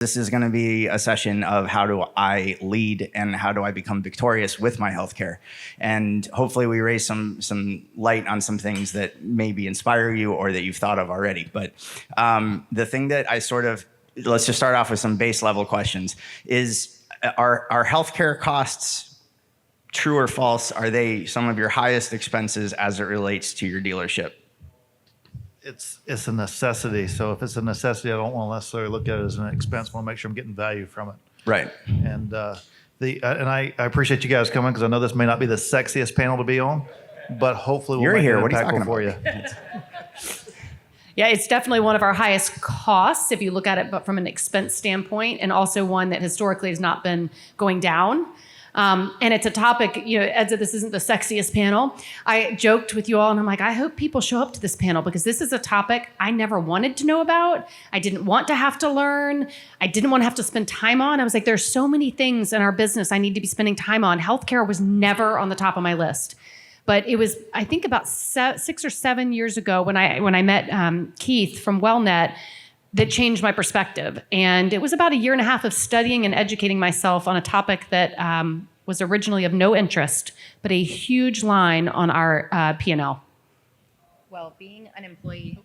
This is going to be a session of how do I lead and how do I become victorious with my healthcare. And hopefully we raise some light on some things that maybe inspire you or that you've thought of already. But the thing that let's just start off with some base level questions. Are healthcare costs true or false? Are they some of your highest expenses as it relates to your dealership? It's a necessity. So if it's a necessity, I don't want to necessarily look at it as an expense. I want to make sure I'm getting value from it. Right. And I appreciate you guys coming because I know this may not be the sexiest panel to be on, but hopefully we'll make it impactful for you. Yeah, it's definitely one of our highest costs if you look at it, but from an expense standpoint, and also one that historically has not been going down. And it's a topic, Ed said this isn't the sexiest panel. I joked with you all and I'm like, I hope people show up to this panel because this is a topic I never wanted to know about. I didn't want to have to learn. I didn't want to have to spend time on. I was like, there's so many things in our business I need to be spending time on. Healthcare was never on the top of my list. But it was, I think about 6 or 7 years ago when I met Keith from WellNet, that changed my perspective. And it was about 1.5 years of studying and educating myself on a topic that was originally of no interest, but a huge line on our P&L. Well, being an employee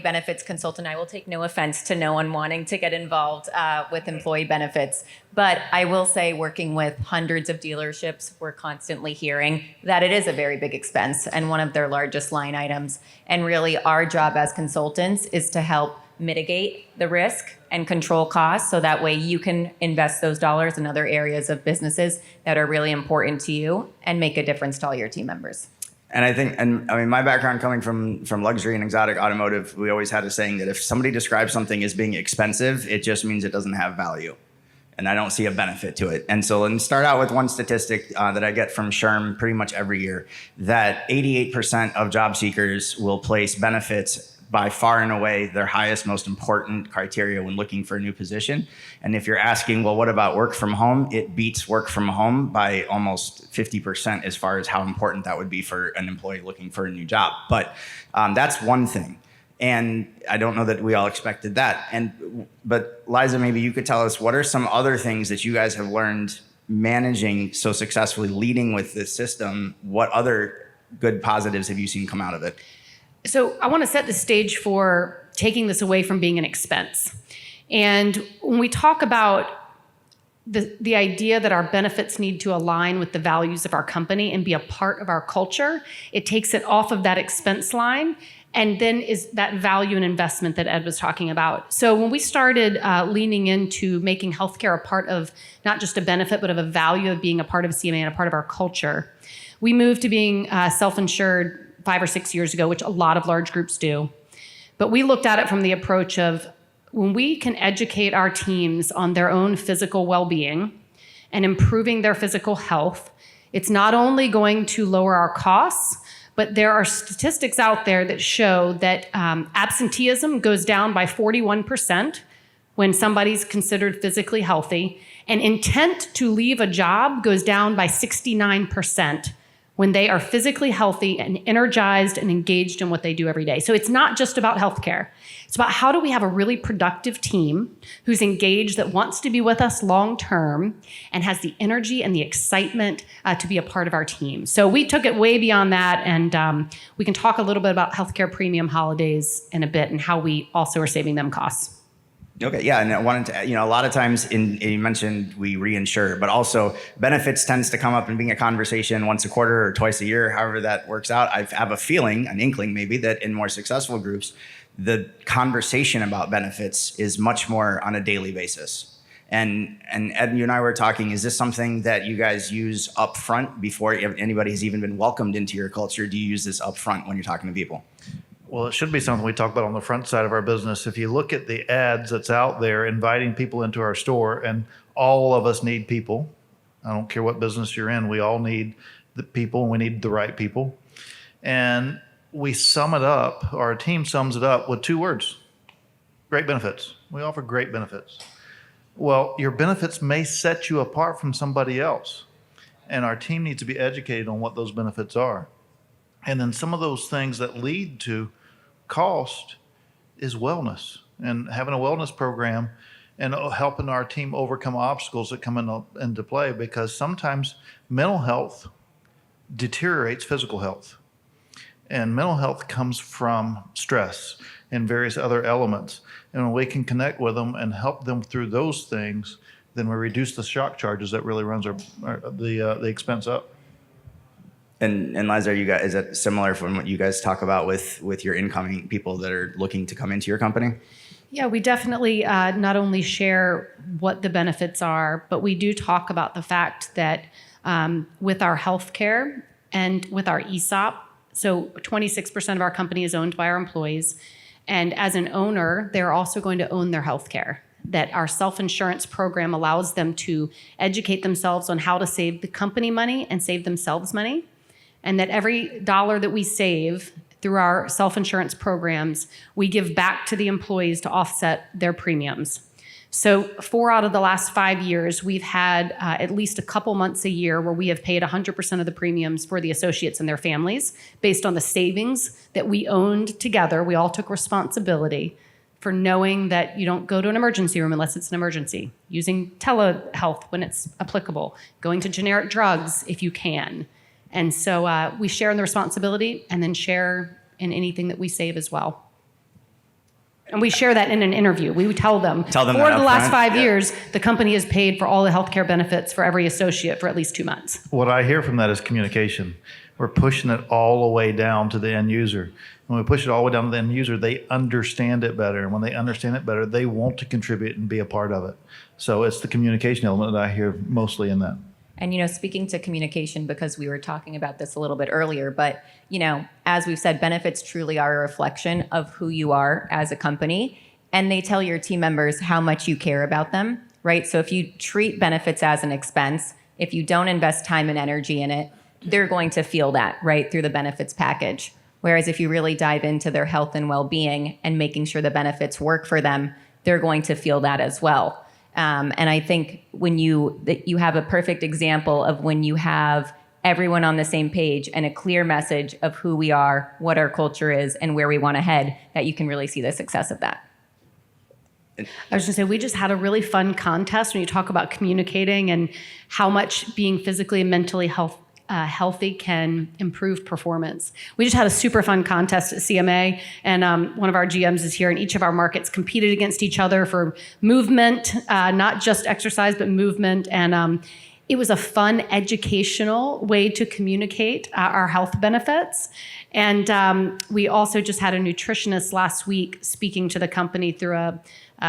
benefits consultant, I will take no offense to no one wanting to get involved with employee benefits. But I will say, working with hundreds of dealerships, we're constantly hearing that it is a very big expense and one of their largest line items. And really, our job as consultants is to help mitigate the risk and control costs so that way you can invest those dollars in other areas of businesses that are really important to you and make a difference to all your team members. And I think, my background coming from luxury and exotic automotive, we always had a saying that if somebody describes something as being expensive, it just means it doesn't have value. And I don't see a benefit to it. And so let's start out with one statistic that I get from SHRM pretty much every year, that 88% of job seekers will place benefits by far and away their highest, most important criteria when looking for a new position. And if you're asking, well, what about work from home? It beats work from home by almost 50% as far as how important that would be for an employee looking for a new job. But that's one thing. And I don't know that we all expected that. But Liza, maybe you could tell us, what are some other things that you guys have learned managing so successfully, leading with this system? What other good positives have you seen come out of it? So I want to set the stage for taking this away from being an expense. And when we talk about the idea that our benefits need to align with the values of our company and be a part of our culture, it takes it off of that expense line and then is that value and investment that Ed was talking about. So when we started leaning into making healthcare a part of not just a benefit, but of a value of being a part of CMA and a part of our culture, we moved to being self-insured 5 or 6 years ago, which a lot of large groups do. But we looked at it from the approach of when we can educate our teams on their own physical well-being and improving their physical health, it's not only going to lower our costs, but there are statistics out there that show that absenteeism goes down by 41% when somebody's considered physically healthy, and intent to leave a job goes down by 69% when they are physically healthy and energized and engaged in what they do every day. So it's not just about healthcare. It's about how do we have a really productive team who's engaged, that wants to be with us long term and has the energy and the excitement to be a part of our team. So we took it way beyond that, and we can talk a little bit about healthcare premium holidays in a bit and how we also are saving them costs. Okay, yeah, and I wanted to, a lot of times you mentioned we reinsure, but also benefits tends to come up in being a conversation once a quarter or twice a year, however that works out. I have a feeling, an inkling maybe, that in more successful groups, the conversation about benefits is much more on a daily basis. And Ed, you and I were talking, is this something that you guys use up front before anybody has even been welcomed into your culture? Do you use this up front when you're talking to people? Well, it should be something we talk about on the front side of our business. If you look at the ads that's out there inviting people into our store, and all of us need people. I don't care what business you're in. We all need the people, and we need the right people. And we sum it up, our team sums it up with 2 words: great benefits. We offer great benefits. Well, your benefits may set you apart from somebody else, and our team needs to be educated on what those benefits are. And then some of those things that lead to cost is wellness. and having a wellness program and helping our team overcome obstacles that come into play, because sometimes mental health deteriorates physical health. And mental health comes from stress and various other elements. And when we can connect with them and help them through those things, then we reduce the shock charges that really runs the expense up. And Liza, is that similar from what you guys talk about with your incoming people that are looking to come into your company? Yeah, we definitely not only share what the benefits are, but we do talk about the fact that with our healthcare and with our ESOP, so 26% of our company is owned by our employees. And as an owner, they're also going to own their healthcare. That our self-insurance program allows them to educate themselves on how to save the company money and save themselves money. And that every dollar that we save through our self-insurance programs, we give back to the employees to offset their premiums. So 4 out of the last 5 years, we've had at least a couple months a year where we have paid 100% of the premiums for the associates and their families based on the savings that we owned together. We all took responsibility for knowing that you don't go to an emergency room unless it's an emergency, using telehealth when it's applicable, going to generic drugs if you can. And so we share in the responsibility and then share in anything that we save as well. And we share that in an interview. We would tell them that for the last upfront. 5 years, the company has paid for all the healthcare benefits for every associate for at least 2 months. What I hear from that is communication. We're pushing it all the way down to the end user. When we push it all the way down to the end user, they understand it better. And when they understand it better, they want to contribute and be a part of it. So it's the communication element that I hear mostly in that. And, speaking to communication, because we were talking about this a little bit earlier, but, as we've said, benefits truly are a reflection of who you are as a company. And they tell your team members how much you care about them, right? So if you treat benefits as an expense, if you don't invest time and energy in it, they're going to feel that, right, through the benefits package. Whereas if you really dive into their health and well-being and making sure the benefits work for them, they're going to feel that as well. And I think when you have a perfect example of when you have everyone on the same page and a clear message of who we are, what our culture is, and where we want to head, that you can really see the success of that. I was going to say, we just had a really fun contest when you talk about communicating and how much being physically and mentally healthy can improve performance. We just had a super fun contest at CMA, and one of our GMs is here, and each of our markets competed against each other for movement, not just exercise, but movement. And it was a fun, educational way to communicate our health benefits. And we also just had a nutritionist last week speaking to the company through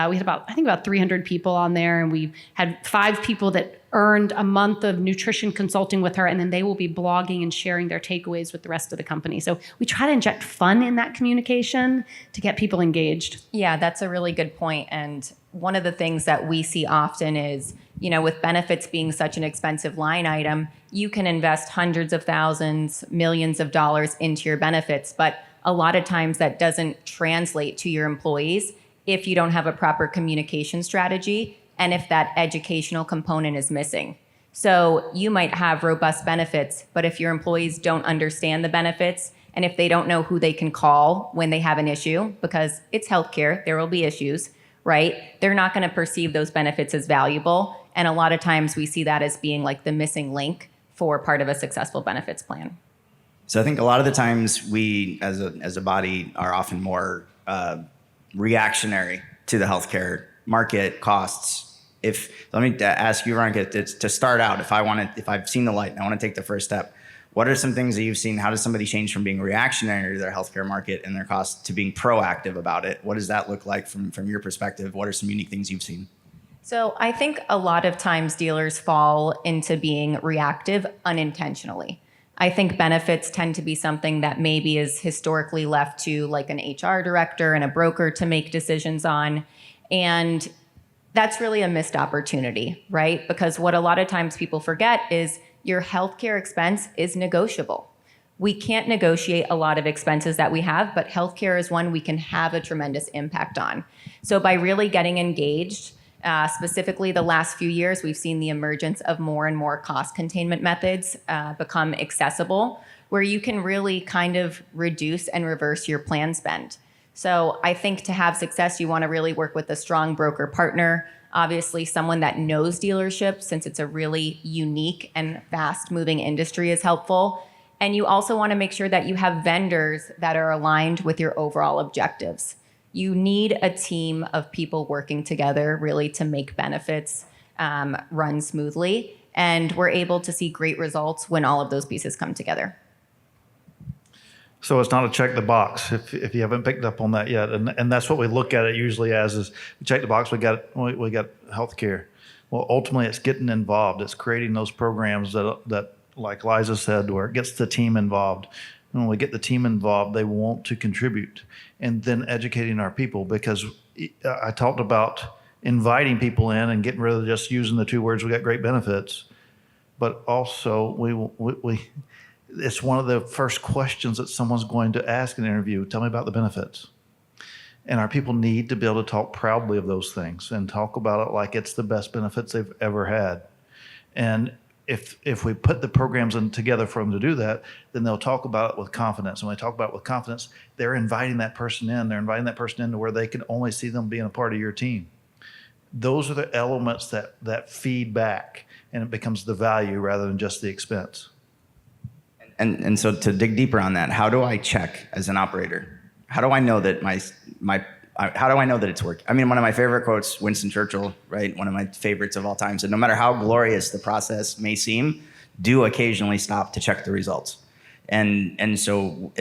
we had about 300 people on there, and we had 5 people that earned a month of nutrition consulting with her, and then they will be blogging and sharing their takeaways with the rest of the company. So we try to inject fun in that communication to get people engaged. Yeah, that's a really good point. And one of the things that we see often is, with benefits being such an expensive line item, you can invest hundreds of thousands, millions of dollars into your benefits, but a lot of times that doesn't translate to your employees if you don't have a proper communication strategy and if that educational component is missing. So you might have robust benefits, but if your employees don't understand the benefits and if they don't know who they can call when they have an issue, because it's healthcare, there will be issues, right? They're not going to perceive those benefits as valuable. And a lot of times we see that as being like the missing link for part of a successful benefits plan. So I think a lot of the times we, as a body, are often more reactionary to the healthcare market costs. Let me ask you, Veronica, to start out, if I've seen the light and I want to take the first step, what are some things that you've seen? How does somebody change from being reactionary to their healthcare market and their costs to being proactive about it? What does that look like from your perspective? What are some unique things you've seen? So I think a lot of times dealers fall into being reactive unintentionally. I think benefits tend to be something that maybe is historically left to like an HR director and a broker to make decisions on. And that's really a missed opportunity, right? Because what a lot of times people forget is your healthcare expense is negotiable. We can't negotiate a lot of expenses that we have, but healthcare is one we can have a tremendous impact on. So by really getting engaged, specifically the last few years, we've seen the emergence of more and more cost containment methods become accessible, where you can really kind of reduce and reverse your plan spend. So I think to have success, you want to really work with a strong broker partner, obviously someone that knows dealerships, since it's a really unique and fast moving industry, is helpful. And you also want to make sure that you have vendors that are aligned with your overall objectives. You need a team of people working together really to make benefits run smoothly. And we're able to see great results when all of those pieces come together. So it's not a check the box if you haven't picked up on that yet, and that's what we look at it usually as is we check the box. We got healthcare. Well, ultimately, it's getting involved. It's creating those programs that like Liza said, where it gets the team involved. And when we get the team involved, they want to contribute, and then educating our people, because I talked about inviting people in and getting rid of just using the two words. We got great benefits, but also we it's one of the first questions that someone's going to ask in an interview. Tell me about the benefits. And our people need to be able to talk proudly of those things and talk about it like it's the best benefits they've ever had. And if we put the programs in together for them to do that, then they'll talk about it with confidence. And when they talk about it with confidence, they're inviting that person in. They're inviting that person in to where they can only see them being a part of your team. Those are the elements that feed back, and it becomes the value rather than just the expense. And so to dig deeper on that, how do I check as an operator? How do I know that how do I know that it's working? I mean, one of my favorite quotes, Winston Churchill, right? One of my favorites of all time, said, no matter how glorious the process may seem, do occasionally stop to check the results. And so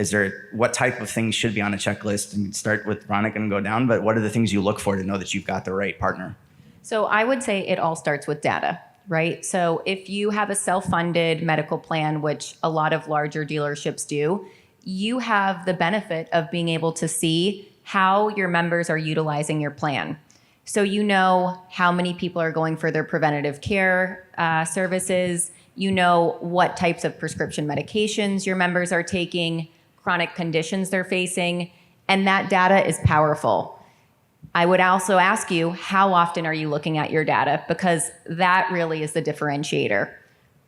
what type of things should be on a checklist? And start with Veronica and go down, but what are the things you look for to know that you've got the right partner? So I would say it all starts with data, right? So if you have a self-funded medical plan, which a lot of larger dealerships do, you have the benefit of being able to see how your members are utilizing your plan. So you know how many people are going for their preventative care services, you know what types of prescription medications your members are taking, chronic conditions they're facing, and that data is powerful. I would also ask you, how often are you looking at your data? Because that really is the differentiator.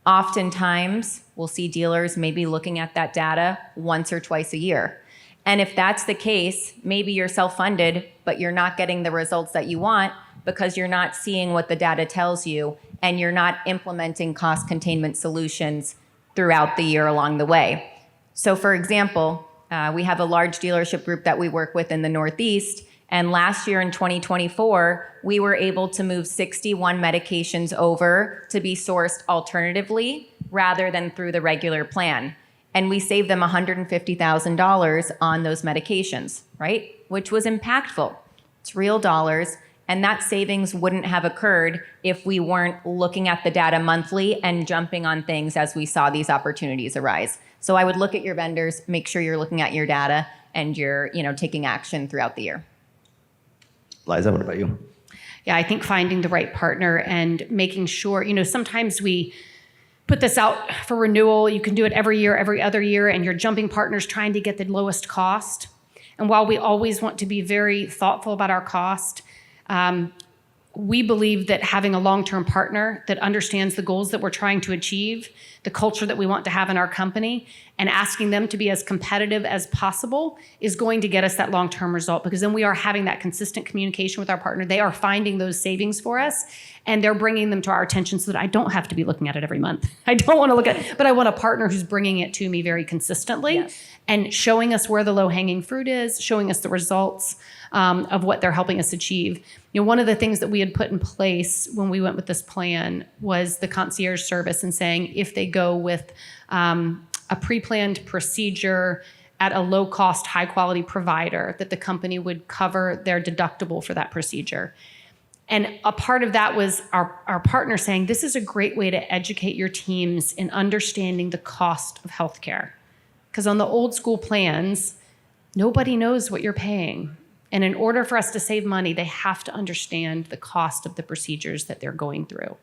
Oftentimes, we'll see dealers maybe looking at that data once or twice a year. And if that's the case, maybe you're self-funded, but you're not getting the results that you want because you're not seeing what the data tells you, and you're not implementing cost containment solutions throughout the year along the way. So for example, we have a large dealership group that we work with in the Northeast. And last year in 2024, we were able to move 61 medications over to be sourced alternatively rather than through the regular plan. And we saved them $150,000 on those medications, right? Which was impactful. It's real dollars. And that savings wouldn't have occurred if we weren't looking at the data monthly and jumping on things as we saw these opportunities arise. So I would look at your vendors, make sure you're looking at your data and you're, taking action throughout the year. Liza, what about you? Yeah, I think finding the right partner and making sure, sometimes we put this out for renewal. You can do it every year, every other year, and you're jumping partners trying to get the lowest cost. And while we always want to be very thoughtful about our cost, we believe that having a long-term partner that understands the goals that we're trying to achieve, the culture that we want to have in our company, and asking them to be as competitive as possible is going to get us that long-term result, because then we are having that consistent communication with our partner. They are finding those savings for us, and they're bringing them to our attention so that I don't have to be looking at it every month. I don't want to look at it, but I want a partner who's bringing it to me very consistently. Yes. And showing us where the low-hanging fruit is, showing us the results of what they're helping us achieve. One of the things that we had put in place when we went with this plan was the concierge service, and saying if they go with a pre-planned procedure at a low-cost, high-quality provider, that the company would cover their deductible for that procedure. And a part of that was our partner saying, this is a great way to educate your teams in understanding the cost of healthcare. Because on the old school plans, nobody knows what you're paying. And in order for us to save money, they have to understand the cost of the procedures that they're going through.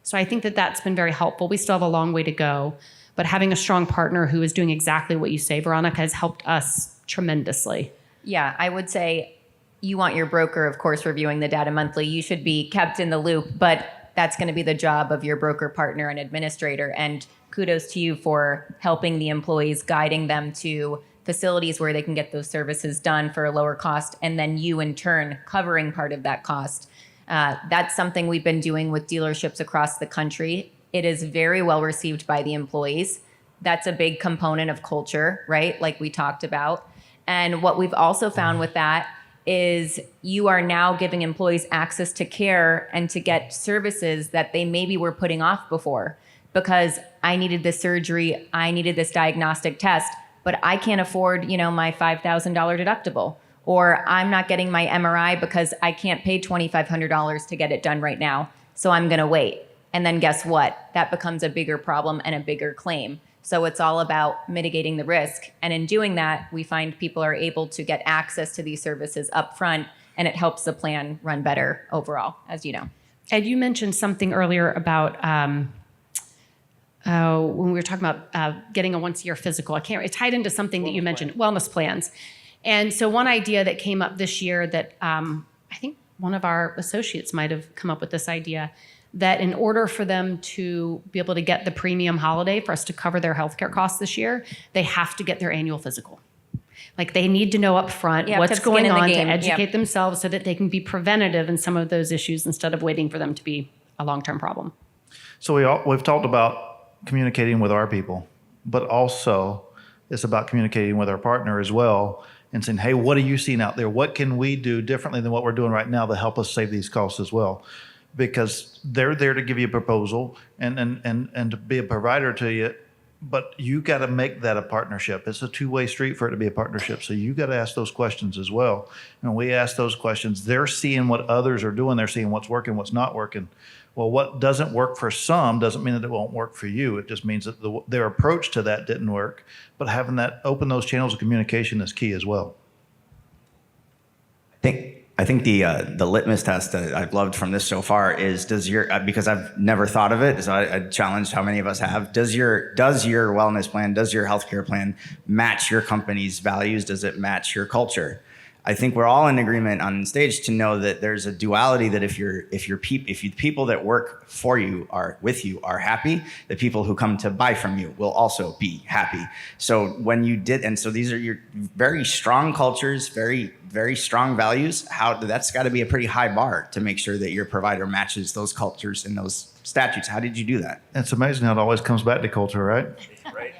So I think that that's been very helpful. We still have a long way to go, but having a strong partner who is doing exactly what you say, Veronica, has helped us tremendously. Yeah, I would say you want your broker, of course, reviewing the data monthly. You should be kept in the loop, but that's going to be the job of your broker partner and administrator. And kudos to you for helping the employees, guiding them to facilities where they can get those services done for a lower cost, and then you in turn covering part of that cost. That's something we've been doing with dealerships across the country. It is very well received by the employees. That's a big component of culture, right? Like we talked about. And what we've also found with that is you are now giving employees access to care and to get services that they maybe were putting off before, because I needed this surgery, I needed this diagnostic test, but I can't afford, my $5,000 deductible, or I'm not getting my MRI because I can't pay $2,500 to get it done right now, so I'm going to wait. And then guess what? That becomes a bigger problem and a bigger claim. So it's all about mitigating the risk. And in doing that, we find people are able to get access to these services up front, and it helps the plan run better overall, as you know. Ed, you mentioned something earlier about when we were talking about getting a once-a-year physical. It tied into something that you mentioned, wellness plans. And so one idea that came up this year that I think one of our associates might have come up with this idea, that in order for them to be able to get the premium holiday for us to cover their healthcare costs this year, they have to get their annual physical. Like they need to know up front what's going on to educate themselves so that they can be preventative in some of those issues instead of waiting for them to be a long-term problem. So we've talked about communicating with our people, but also it's about communicating with our partner as well and saying, hey, what are you seeing out there? What can we do differently than what we're doing right now to help us save these costs as well? Because they're there to give you a proposal and to be a provider to you, but you got to make that a partnership. It's a two-way street for it to be a partnership. So you got to ask those questions as well. And when we ask those questions, they're seeing what others are doing. They're seeing what's working, what's not working. Well, what doesn't work for some doesn't mean that it won't work for you. It just means that their approach to that didn't work. But having that open those channels of communication is key as well. I think the litmus test that I've loved from this so far is because I've never thought of it, so I challenged how many of us have. Does your wellness plan, does your healthcare plan match your company's values? Does it match your culture? I think we're all in agreement on stage to know that there's a duality that if people that work for you are with you are happy, the people who come to buy from you will also be happy. So these are your very strong cultures, very, very strong values. That's got to be a pretty high bar to make sure that your provider matches those cultures and those statutes. How did you do that? It's amazing how it always comes back to culture, right? Right.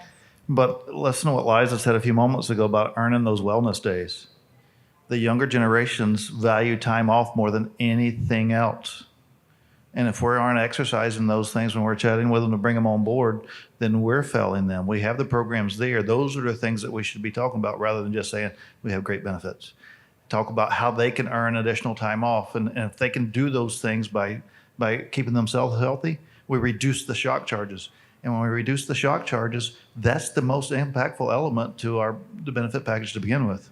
But listen to what Liza said a few moments ago about earning those wellness days. The younger generations value time off more than anything else. And if we aren't exercising those things when we're chatting with them to bring them on board, then we're failing them. We have the programs there. Those are the things that we should be talking about rather than just saying we have great benefits. Talk about how they can earn additional time off. And if they can do those things by keeping themselves healthy, we reduce the shock charges. And when we reduce the shock charges, that's the most impactful element to the benefit package to begin with.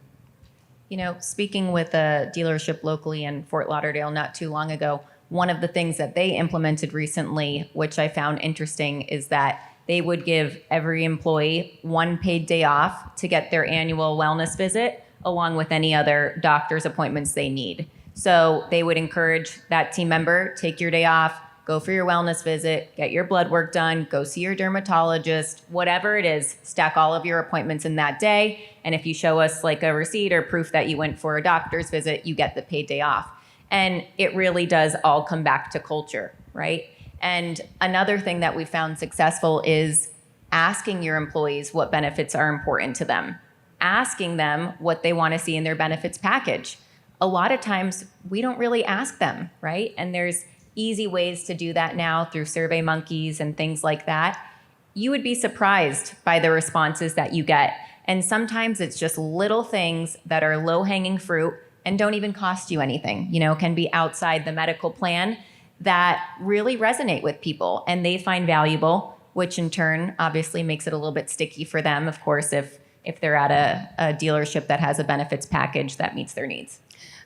Speaking with a dealership locally in Fort Lauderdale not too long ago, one of the things that they implemented recently, which I found interesting, is that they would give every employee one paid day off to get their annual wellness visit, along with any other doctor's appointments they need. So they would encourage that team member, take your day off, go for your wellness visit, get your blood work done, go see your dermatologist, whatever it is, stack all of your appointments in that day. And if you show us like a receipt or proof that you went for a doctor's visit, you get the paid day off. And it really does all come back to culture, right? And another thing that we found successful is asking your employees what benefits are important to them, asking them what they want to see in their benefits package. A lot of times we don't really ask them, right? And there's easy ways to do that now through Survey Monkeys and things like that. You would be surprised by the responses that you get. And sometimes it's just little things that are low-hanging fruit and don't even cost you anything, can be outside the medical plan that really resonate with people and they find valuable, which in turn obviously makes it a little bit sticky for them, of course, if they're at a dealership that has a benefits package that meets their needs.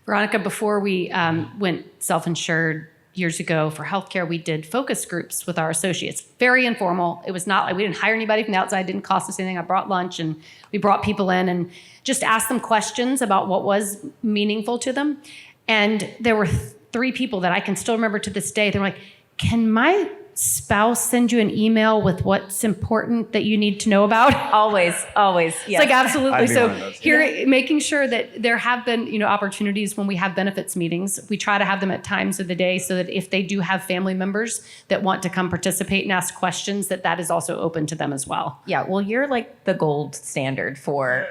Veronica, before we went self-insured years ago for healthcare, we did focus groups with our associates. Very informal. It was not like we didn't hire anybody from the outside, didn't cost us anything. I brought lunch and we brought people in and just asked them questions about what was meaningful to them. And there were 3 people that I can still remember to this day. They were like, can my spouse send you an email with what's important that you need to know about? Always, yes. It's like absolutely. I'd be So one of those. here, making sure that there have been, opportunities when we have benefits meetings. We try to have them at times of the day so that if they do have family members that want to come participate and ask questions, that is also open to them as well. Yeah, well, you're like the gold standard for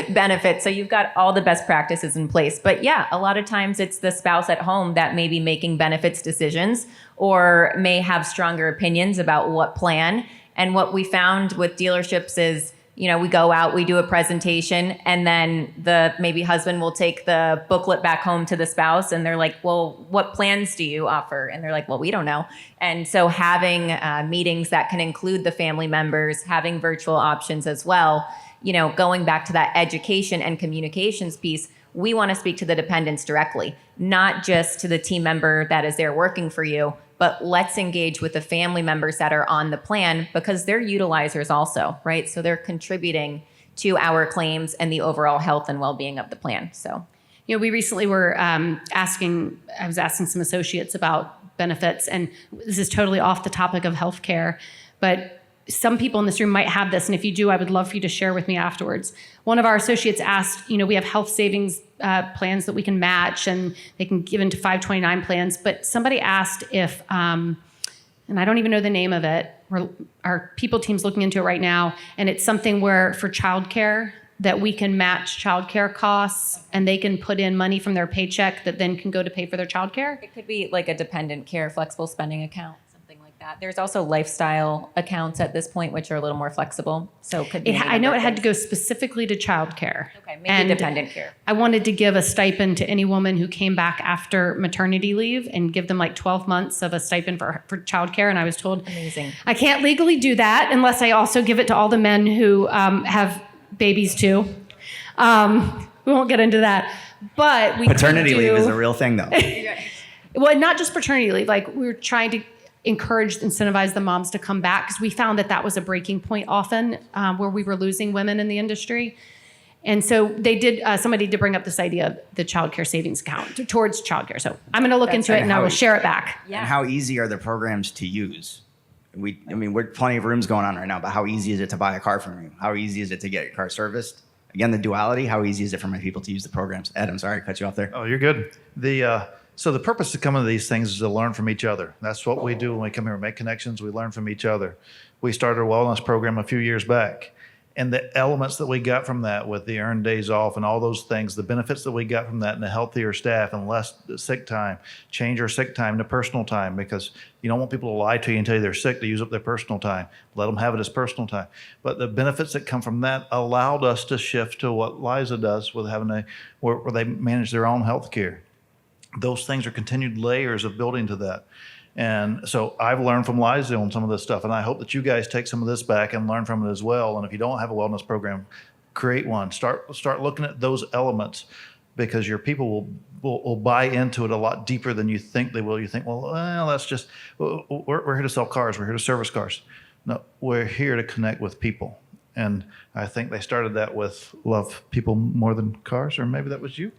benefits. So you've got all the best practices in place. But yeah, a lot of times it's the spouse at home that may be making benefits decisions or may have stronger opinions about what plan. And what we found with dealerships is, we go out, we do a presentation, and then the maybe husband will take the booklet back home to the spouse, and they're like, well, what plans do you offer? And they're like, well, we don't know. And so having meetings that can include the family members, having virtual options as well, going back to that education and communications piece, we want to speak to the dependents directly, not just to the team member that is there working for you, but let's engage with the family members that are on the plan because they're utilizers also, right? So they're contributing to our claims and the overall health and well-being of the plan. So, we recently were I was asking some associates about benefits, and this is totally off the topic of healthcare, but some people in this room might have this, and if you do, I would love for you to share with me afterwards. One of our associates asked, we have health savings plans that we can match, and they can give into 529 plans, but somebody asked if, and I don't even know the name of it, our people team's looking into it right now, and it's something where for childcare, that we can match childcare costs, and they can put in money from their paycheck that then can go to pay for their childcare. it could be like a dependent care flexible spending account, something like that. There's also lifestyle accounts at this point, which are a little more flexible. So it could be. I know it had to go specifically to childcare. Okay, maybe dependent care. I wanted to give a stipend to any woman who came back after maternity leave and give them like 12 months of a stipend for childcare. And I was told, Amazing. I can't legally do that unless I also give it to all the men who have babies too. We won't get into that. But we Paternity do, leave is a real thing, though. well, not just paternity leave. Like we were trying to encourage, incentivize the moms to come back because we found that was a breaking point often where we were losing women in the industry. And so they did. Somebody did bring up this idea of the child care savings account towards child care. So I'm going to look into it and I will share it back. Yeah. And how easy are the programs to use? We're plenty of rooms going on right now, but how easy is it to buy a car from you? How easy is it to get your car serviced? Again, the duality, how easy is it for my people to use the programs? Ed, I'm sorry, I cut you off there. Oh, you're good. So the purpose of coming to these things is to learn from each other. That's what we do when we come here. We make connections. We learn from each other. We started a wellness program a few years back. And the elements that we got from that with the earned days off and all those things, the benefits that we got from that and the healthier staff and less sick time, change our sick time to personal time because you don't want people to lie to you and tell you they're sick to use up their personal time. Let them have it as personal time. But the benefits that come from that allowed us to shift to what Liza does with having where they manage their own health care. Those things are continued layers of building to that. And so I've learned from Liza on some of this stuff, and I hope that you guys take some of this back and learn from it as well. And if you don't have a wellness program, create one. Start looking at those elements because your people will buy into it a lot deeper than you think they will. You think, well, that's just, we're here to sell cars. We're here to service cars. No, we're here to connect with people. And I think they started that with love people more than cars, or maybe that was you.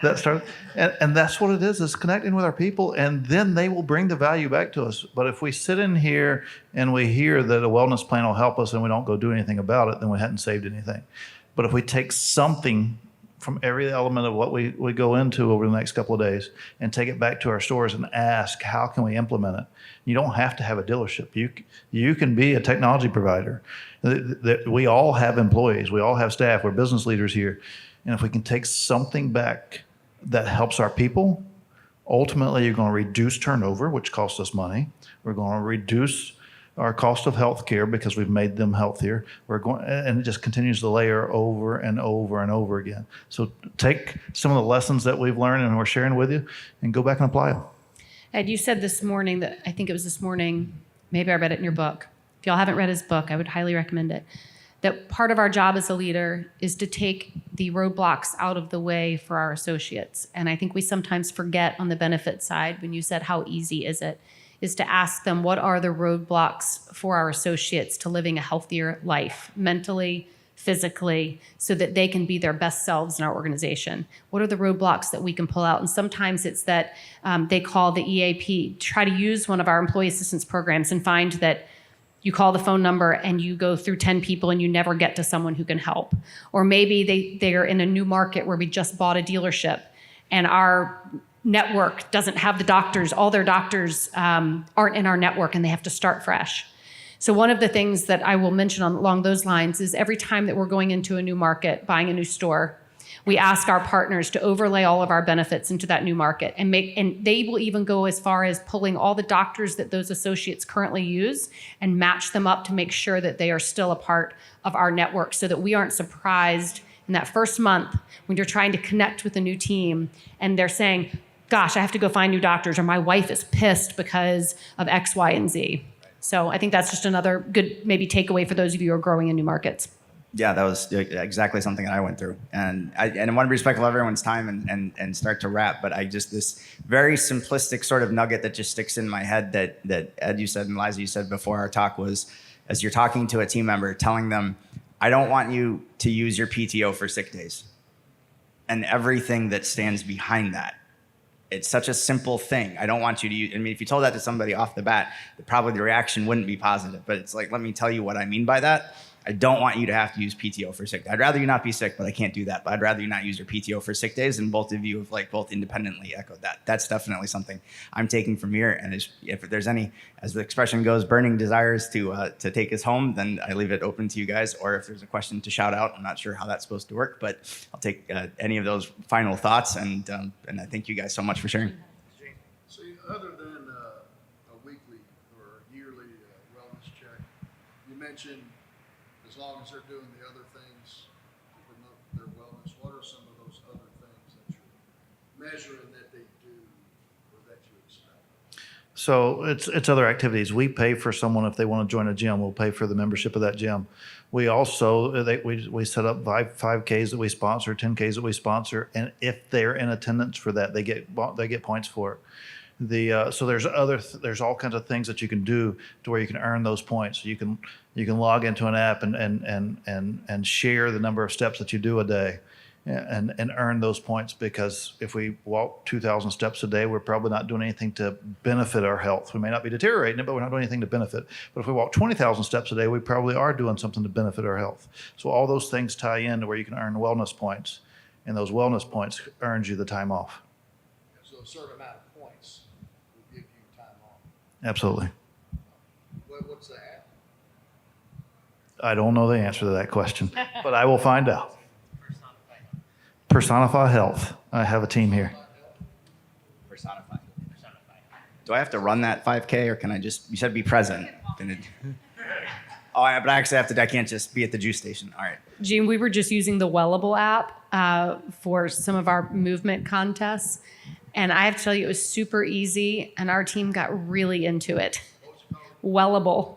That started, and that's what it is connecting with our people, and then they will bring the value back to us. But if we sit in here and we hear that a wellness plan will help us and we don't go do anything about it, then we hadn't saved anything. But if we take something from every element of what we go into over the next couple of days and take it back to our stores and ask, how can we implement it? You don't have to have a dealership. You can be a technology provider. We all have employees. We all have staff. We're business leaders here. And if we can take something back that helps our people, ultimately you're going to reduce turnover, which costs us money. We're going to reduce our cost of health care because we've made them healthier. And it just continues to layer over and over and over again. So take some of the lessons that we've learned and we're sharing with you and go back and apply them. Ed, you said this morning that, I think it was this morning, maybe I read it in your book. If y'all haven't read his book, I would highly recommend it. That part of our job as a leader is to take the roadblocks out of the way for our associates. And I think we sometimes forget on the benefit side, when you said how easy is it, is to ask them what are the roadblocks for our associates to living a healthier life, mentally, physically so that they can be their best selves in our organization? What are the roadblocks that we can pull out? And sometimes it's that they call the EAP, try to use one of our employee assistance programs and find that you call the phone number and you go through 10 people and you never get to someone who can help. Or maybe they are in a new market where we just bought a dealership and our network doesn't have the doctors, all their doctors aren't in our network and they have to start fresh. So one of the things that I will mention along those lines is every time that we're going into a new market, buying a new store, we ask our partners to overlay all of our benefits into that new market and they will even go as far as pulling all the doctors that those associates currently use and match them up to make sure that they are still a part of our network so that we aren't surprised in that first month when you're trying to connect with a new team and they're saying, gosh, I have to go find new doctors, or my wife is pissed because of X, Y, and Z. So I think that's just another good maybe takeaway for those of you who are growing in new markets. Yeah, that was exactly something that I went through. And I want to be respectful of everyone's time and start to wrap. But this very simplistic sort of nugget that just sticks in my head that Ed, you said, and Liza, you said before our talk was, as you're talking to a team member, telling them, I don't want you to use your PTO for sick days. And everything that stands behind that. It's such a simple thing. I don't want you to use, I mean, if you told that to somebody off the bat, probably the reaction wouldn't be positive. But it's like, let me tell you what I mean by that. I don't want you to have to use PTO for sick days. I'd rather you not be sick, but I can't do that. But I'd rather you not use your PTO for sick days. And both of you have both independently echoed that. That's definitely something I'm taking from here. And if there's any, as the expression goes, burning desires to take us home, then I leave it open to you guys. Or if there's a question to shout out, I'm not sure how that's supposed to work, but I'll take any of those final thoughts. And I thank you guys so much for sharing. So other than a weekly or yearly wellness check, you mentioned as long as they're doing the other things to promote their wellness, what are some of those other things that you're measuring that they do or that you expect? So it's other activities. We pay for someone if they want to join a gym. We'll pay for the membership of that gym. We also we set up 5Ks that we sponsor, 10Ks that we sponsor, and if they're in attendance for that, they get points for it. So there's all kinds of things that you can do to where you can earn those points. You can log into an app and share the number of steps that you do a day. And earn those points, because if we walk 2,000 steps a day, we're probably not doing anything to benefit our health. We may not be deteriorating it, but we're not doing anything to benefit. But if we walk 20,000 steps a day, we probably are doing something to benefit our health. So all those things tie in to where you can earn wellness points, and those wellness points earns you the time off. So a certain amount of points will give you time off. Absolutely. What's that? I don't know the answer to that question, but I will find out. Personify Health. I have a team here. Personify. Do I have to run that 5K or can I just, you said be present. But I actually have to, I can't just be at the juice station. All right. Gene, we were just using the Wellable app for some of our movement contests. And I have to tell you, it was super easy and our team got really into it. Wellable.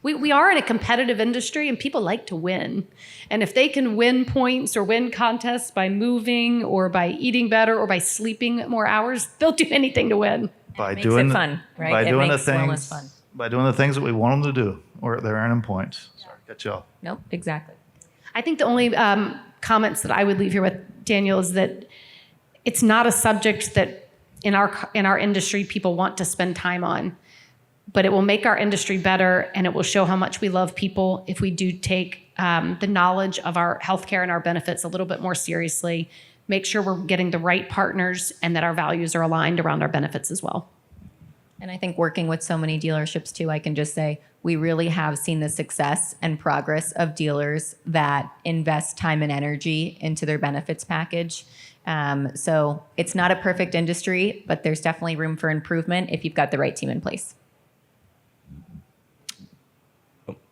We are in a competitive industry and people like to win. And if they can win points or win contests by moving or by eating better or by sleeping more hours, they'll do anything to win. By Makes it fun, right? It makes wellness fun. By doing the things that we want them to do, or they're earning points. Sorry, cut you off. Nope, exactly. I think the only comments that I would leave here with, Daniel, is that it's not a subject that in our industry people want to spend time on. But it will make our industry better, and it will show how much we love people if we do take the knowledge of our healthcare and our benefits a little bit more seriously, make sure we're getting the right partners, and that our values are aligned around our benefits as well. And I think working with so many dealerships too, I can just say we really have seen the success and progress of dealers that invest time and energy into their benefits package. So it's not a perfect industry, but there's definitely room for improvement if you've got the right team in place.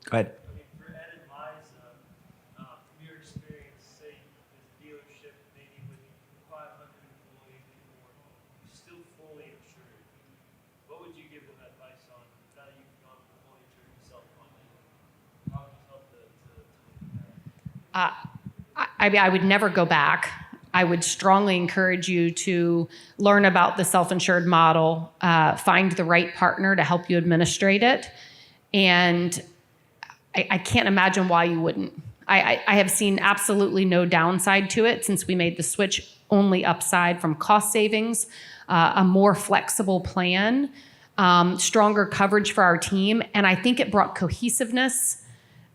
Go ahead. I mean, for Ed and Liza, from your experience, say this dealership maybe with 500 employees or more, still fully insured, what would you give them advice on now that you've gone from fully insured to self-funded? How would you help to I would never go back. I would strongly encourage you to learn about the self-insured model, find the right partner to help you administrate it, and I can't imagine why you wouldn't. I have seen absolutely no downside to it since we made the switch, only upside from cost savings, a more flexible plan, stronger coverage for our team. And I think it brought cohesiveness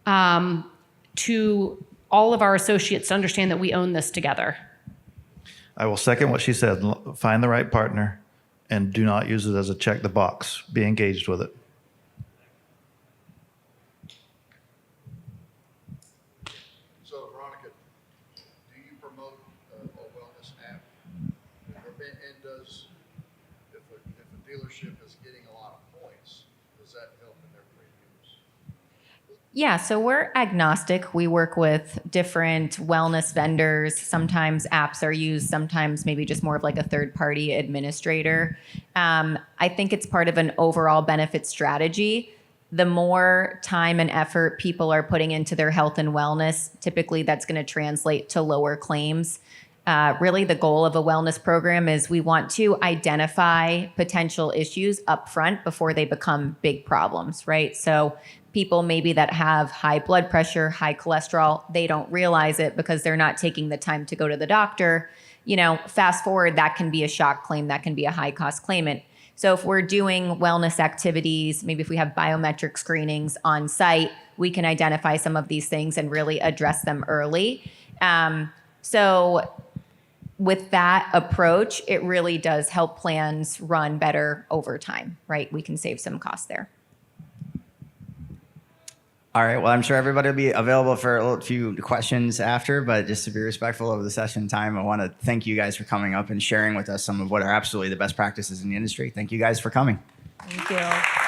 to all of our associates to understand that we own this together. I will second what she said. Find the right partner and do not use it as a check the box. Be engaged with it. So Veronica, do you promote a wellness app? And does, if a dealership is getting a lot of points, does that help in their premiums? Yeah, so we're agnostic. We work with different wellness vendors. Sometimes apps are used, sometimes maybe just more of like a third-party administrator. I think it's part of an overall benefit strategy. The more time and effort people are putting into their health and wellness, typically that's going to translate to lower claims. Really, the goal of a wellness program is we want to identify potential issues up front before they become big problems, right? So people maybe that have high blood pressure, high cholesterol, they don't realize it because they're not taking the time to go to the doctor. You know, fast forward, that can be a shock claim, that can be a high cost claimant. So if we're doing wellness activities, maybe if we have biometric screenings on site, we can identify some of these things and really address them early. So with that approach, it really does help plans run better over time, right? We can save some costs there. All right. Well, I'm sure everybody will be available for a few questions after, but just to be respectful of the session time, I want to thank you guys for coming up and sharing with us some of what are absolutely the best practices in the industry. Thank you guys for coming. Thank you.